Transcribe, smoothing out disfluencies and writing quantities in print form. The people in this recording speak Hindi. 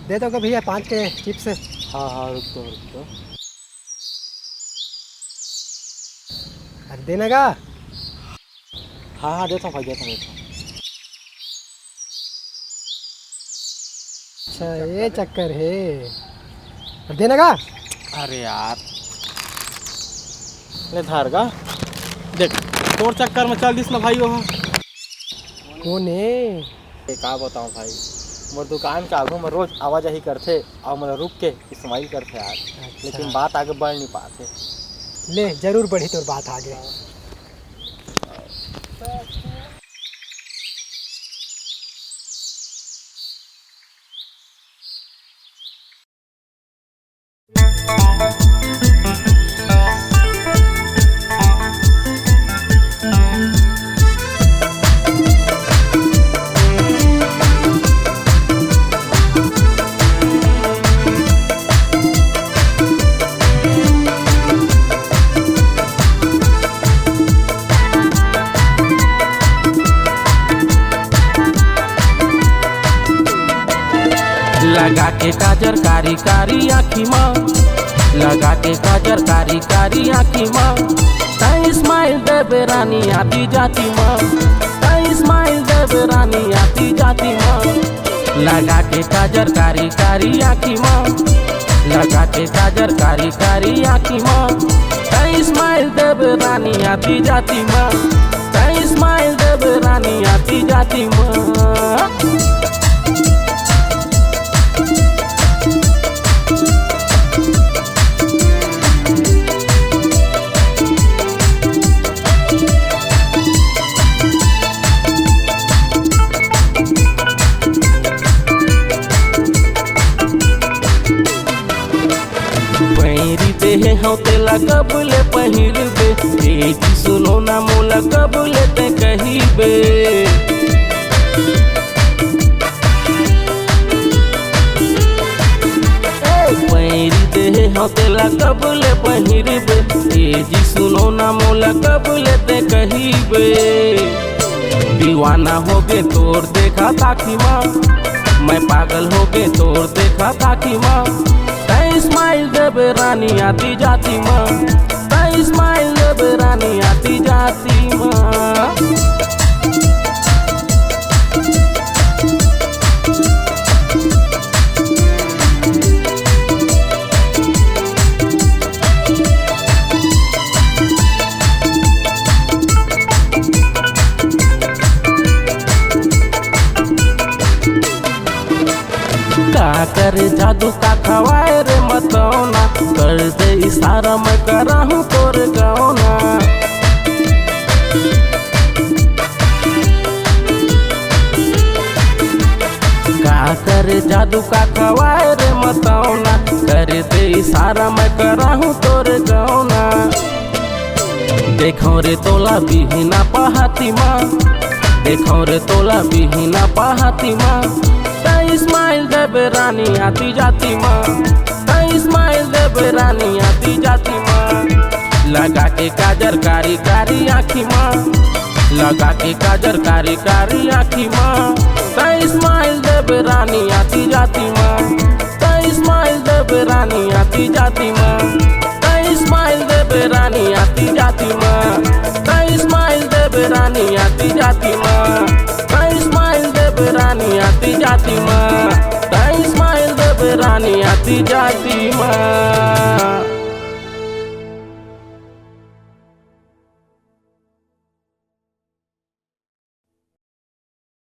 दे दो भैया 5 के चिप्स। हाँ हाँ रुक दो। अरे देना का। हाँ हाँ देता हूँ भाई देता हूँ। अच्छा ये चक्कर है। अरे देना का। अरे यार ले धार का देख तोर चक्कर में चल दिस ना भाई। वहाँ कौन है? का बताऊँ भाई, मोर दुकान के आगू में रोज आवाजाही करते और मतलब रुक के इस्तेमाल करते यार। अच्छा। लेकिन बात आगे बढ़ नहीं पाते। ले जरूर बढ़ी तोर बात आगे। लगा के काजर कारी कारी आँखी माँ, लगा के काजर कारी कारी आँखी माँ, तै स्माइल देवे रानी आती जाती माँ, तै स्माइल देवे रानी आती जाती माँ। लगा के काजर कारी कारी आँखी माँ, लगा के काजर कारी कारी आँखी माँ, तै स्माइल देवे रानी आती जाती माँ, तै स्माइल देवे रानी आती जाती माँ। देहे हो तेला कबले पहिरबे, बेटी सुनो ना मोला कबले ते कहिबे। पैरी देहे हो तेला कबले पहिरबे, बेटी सुनो ना मोला कबले ते कहिबे। दीवाना हो गे तोर देखा ताकि माँ, मैं पागल हो गे तोर देखा ताकि माँ, तै स्माइल देवे रानी आती जाती माँ, तै स्माइल देवे रानी आती जाती माँ। का करे जादू का खवाए रे मतौना, कर दे इशारा मैं कराहूँ तोर गौना। का करे जादू का खवाए रे मतौना, कर दे इशारा मैं कराहूँ तोर गौना। देखो रे तोला बिहीना पहाती माँ, देखो रे तोला बिहीना पहाती माँ, तै स्माइल देवे रानी आती जाती माँ, तै स्माइल देवे रानी आती जाती माँ। लगा के काजर कारी कारी आँखी माँ, लगा के काजर कारी कारी आँखी माँ, तै स्माइल देवे रानी आती जाती माँ, तै स्माइल देवे रानी आती जाती माँ, तै स्माइल देवे रानी आती जाती माँ, तै स्माइल देवे रानी आती जाती माँ, तै स्माइल देवे रानी आती जाती माँ, तै स्माइल देवे रानी आती जाती माँ।